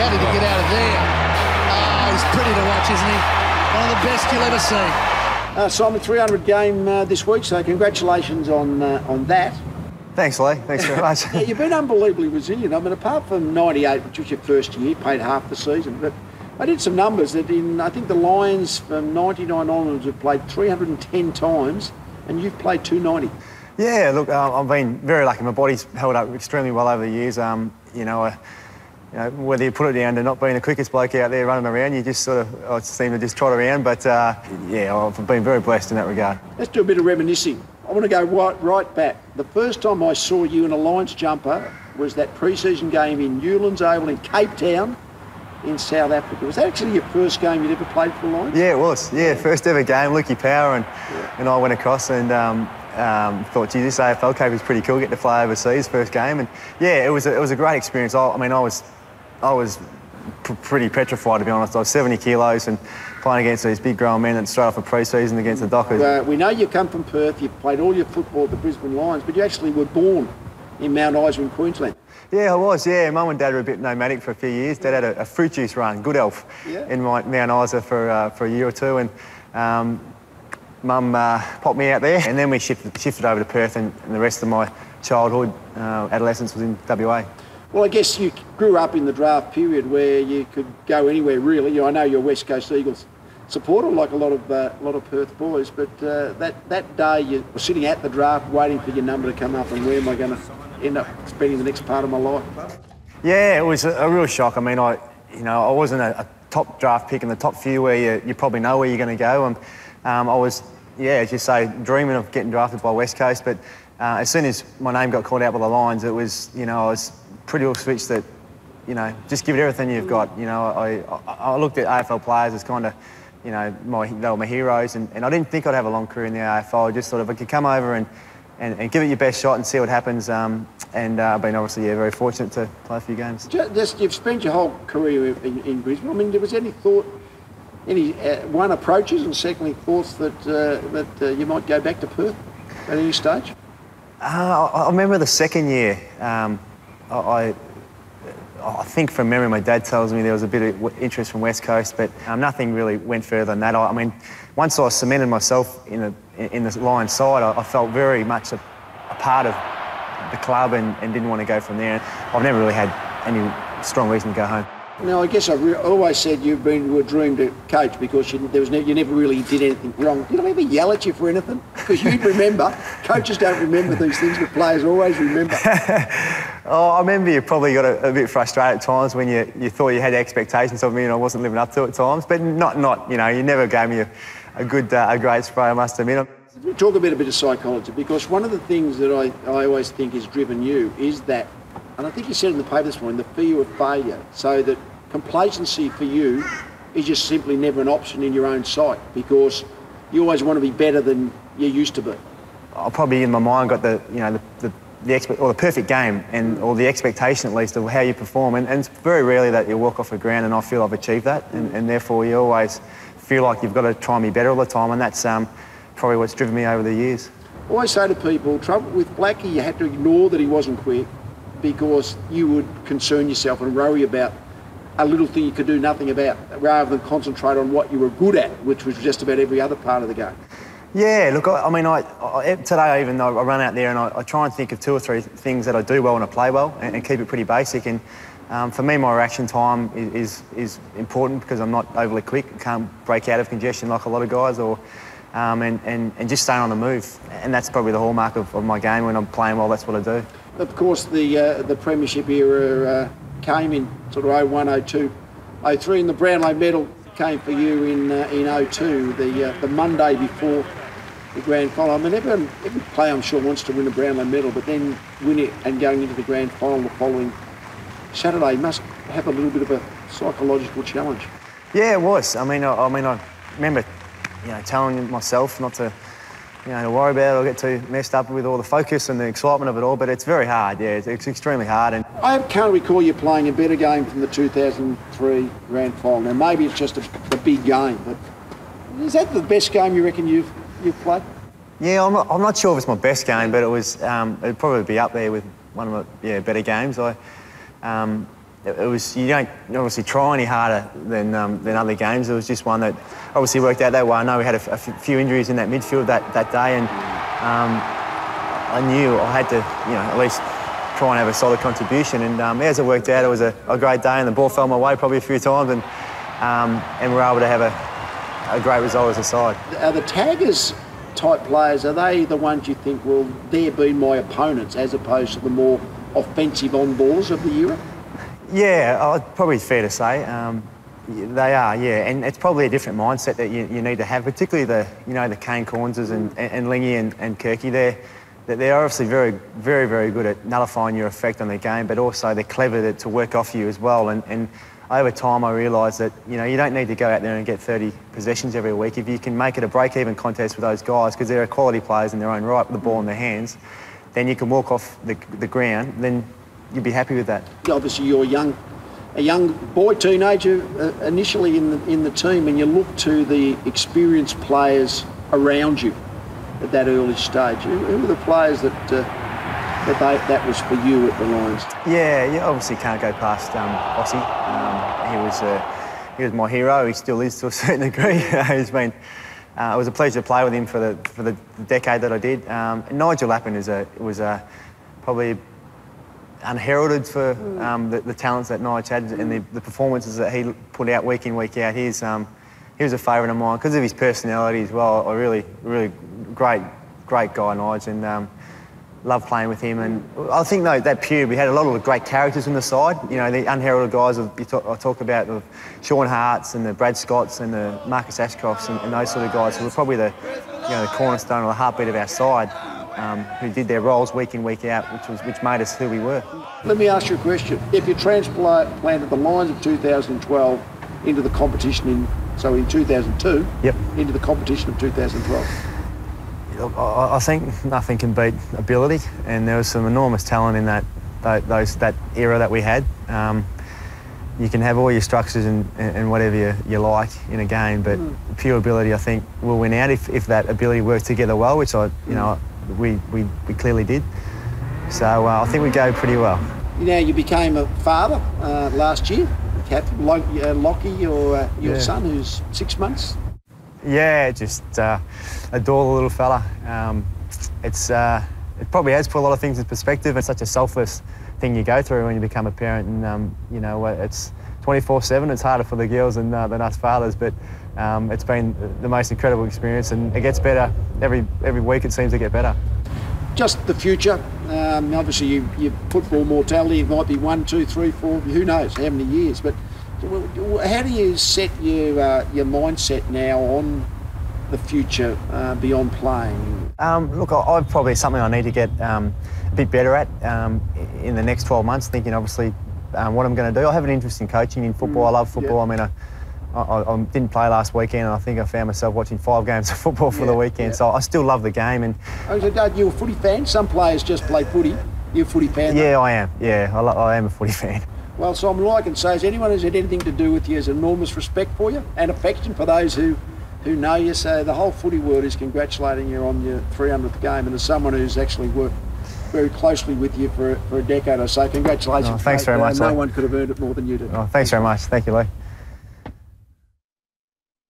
How did he get out of there? Oh, he's pretty to watch, isn't he? One of the best you'll ever see. Simon, 300 game this week, so congratulations on that. Thanks, Leigh. Thanks very much. Yeah, you've been unbelievably resilient. I mean, apart from 98, which was your first year, played half the season, but I did some numbers that I think the Lions from 99 onwards have played 310 times, and you've played 290. Yeah, look, I've been very lucky. My body's held up extremely well over the years. Whether you put it down to not being the quickest bloke out there running around, you just I seem to just trot around. But yeah, I've been very blessed in that regard. Let's do a bit of reminiscing. I want to go right back. The first time I saw you in a Lions jumper was that pre-season game in Newlands Oval in Cape Town in South Africa. Was that actually your first game you'd ever played for the Lions? Yeah, it was. Yeah, first ever game. Lukey Power and I went across and thought, gee, this AFL Cape is pretty cool. Get to fly overseas first game, and yeah, it was a great experience. I was pretty petrified, to be honest. I was 70 kilos and playing against these big grown men and straight off a pre-season against the Dockers. We know you come from Perth. You've played all your football at the Brisbane Lions, but you actually were born in Mount Isa in Queensland. Yeah, I was, yeah. Mum and Dad were a bit nomadic for a few years. Dad had a fruit juice run, Good Elf, in Mount Isa for a year or two, and Mum popped me out there, and then we shifted over to Perth, and the rest of my childhood, adolescence was in WA. Well, I guess you grew up in the draft period where you could go anywhere, really. I know you're a West Coast Eagles supporter, like a lot of Perth boys, but that day you were sitting at the draft waiting for your number to come up, and where am I going to end up spending the next part of my life? Yeah, it was a real shock. I mean, I wasn't a top draft pick in the top few where you probably know where you're going to go, and I was, as you say, dreaming of getting drafted by West Coast, but as soon as my name got called out by the Lions, it was, I was pretty well switched that, just give it everything you've got. I looked at AFL players as kind of, they were my heroes, and I didn't think I'd have a long career in the AFL. I just thought if I could come over and give it your best shot and see what happens, and I've been obviously very fortunate to play a few games. You've spent your whole career in Brisbane. I mean, was there any thought, one, approaches, and secondly, thoughts that you might go back to Perth at any stage? I remember the second year, I think from memory, my dad tells me there was a bit of interest from West Coast, but nothing really went further than that. I mean, once I cemented myself in the Lions side, I felt very much a part of the club and didn't want to go from there. I've never really had any strong reason to go home. Now, I guess I've always said you were dreamed to coach because you never really did anything wrong. Did I ever yell at you for anything? Because you'd remember. Coaches don't remember these things, but players always remember. I remember you probably got a bit frustrated at times when you thought you had expectations of me and I wasn't living up to it at times, but not you never gave me a great spray, I must admit. We talk a bit of psychology, because one of the things that I always think has driven you is that, and I think you said in the paper this morning, the fear of failure, so that complacency for you is just simply never an option in your own sight, because you always want to be better than you used to be. I probably in my mind got the perfect game or the expectation at least of how you perform, and it's very rarely that you walk off the ground and I feel I've achieved that, and therefore you always feel like you've got to try and be better all the time, and that's probably what's driven me over the years. I always say to people, trouble with Blackie, you had to ignore that he wasn't quick, because you would concern yourself and worry about a little thing you could do nothing about, rather than concentrate on what you were good at, which was just about every other part of the game. Yeah, look, today even though I run out there and I try and think of 2 or 3 things that I do well and I play well, and keep it pretty basic. And for me, my reaction time is important, because I'm not overly quick. I can't break out of congestion like a lot of guys, and just staying on the move. And that's probably the hallmark of my game. When I'm playing well, that's what I do. Of course, the Premiership era came in sort of 01, 02, 03, and the Brownlow medal came for you in 02, the Monday before the grand final. I mean, every player, I'm sure, wants to win a Brownlow medal, but then win it and going into the grand final the following Saturday must have a little bit of a psychological challenge. Yeah, it was. I remember, telling myself not to, to worry about it or get too messed up with all the focus and the excitement of it all, but it's very hard, it's extremely hard. And I can't recall you playing a better game from the 2003 grand final. Now, maybe it's just a big game, but is that the best game you reckon you've played? Yeah, I'm not sure if it's my best game, but it'd probably be up there with one of my better games. it was, you don't obviously try any harder than other games. It was just one that obviously worked out that way. I know we had a few injuries in that midfield that day, and I knew I had to, at least try and have a solid contribution. And as it worked out, it was a great day, and the ball fell my way probably a few times, and we were able to have a great result as a side. Are the taggers type players, are they the ones you think, well, they're been my opponents, as opposed to the more offensive on-ballers of the era? Yeah, probably fair to say. They are, yeah, and it's probably a different mindset that you need to have, particularly the Kane Cornses and Leigh and Kirky. They're obviously very, very, very good at nullifying your effect on the game, but also they're clever to work off you as well. And over time, I realised that you don't need to go out there and get 30 possessions every week. If you can make it a break-even contest with those guys, because they're quality players in their own right with the ball in their hands, then you can walk off the ground. Then you'd be happy with that. Obviously, you're a young boy, teenager, initially in the team, and you look to the experienced players around you at that early stage. Who were the players that was for you at the Lions? Yeah, you obviously can't go past Ossie. He was my hero. He still is to a certain degree. He's been. It was a pleasure to play with him for the decade that I did. Nigel Lappin was probably unheralded for the talents that Nige had and the performances that he put out week in, week out. He was a favourite of mine because of his personality as well. A really great guy, Nige, and loved playing with him. And I think though that period we had a lot of great characters on the side. The unheralded guys I talk about, the Sean Harts and the Brad Scotts and the Marcus Ashcrofts and those sort of guys who were probably the cornerstone or the heartbeat of our side. Who did their roles week in, week out, which made us who we were. Let me ask you a question. If you transplanted the Lions of 2012 into the competition in 2002, yep, into the competition of 2012? I think nothing can beat ability, and there was some enormous talent in that era that we had. You can have all your structures and whatever you like in a game, but pure ability, I think, will win out if that ability works together well, which we clearly did. So I think we go pretty well. You became a father last year. Lockie, your son, who's 6 months. Yeah, just adore the little fella. It probably has put a lot of things in perspective. It's such a selfless thing you go through when you become a parent, and it's 24/7. It's harder for the girls than us fathers, but it's been the most incredible experience, and it gets better every week. It seems to get better. Just the future. Obviously, you football mortality. It might be 1, 2, 3, 4. Who knows how many years? But how do you set your mindset now on the future beyond playing? Look, I've probably something I need to get a bit better at in the next 12 months. Thinking obviously what I'm going to do. I have an interest in coaching in football. I love football. Yeah. I didn't play last weekend, and I think I found myself watching 5 games of football for the weekend. Yeah. So I still love the game. And you're a footy fan? Some players just play footy. You're a footy fan? Yeah, I am. Yeah, I am a footy fan. Well, Simon, all I can say is anyone who's had anything to do with you has enormous respect for you and affection for those who know you. So the whole footy world is congratulating you on your 300th game, and as someone who's actually worked very closely with you for a decade or so, congratulations. Thanks very much. No one could have earned it more than you did. Thanks very much. Thank you, Leigh.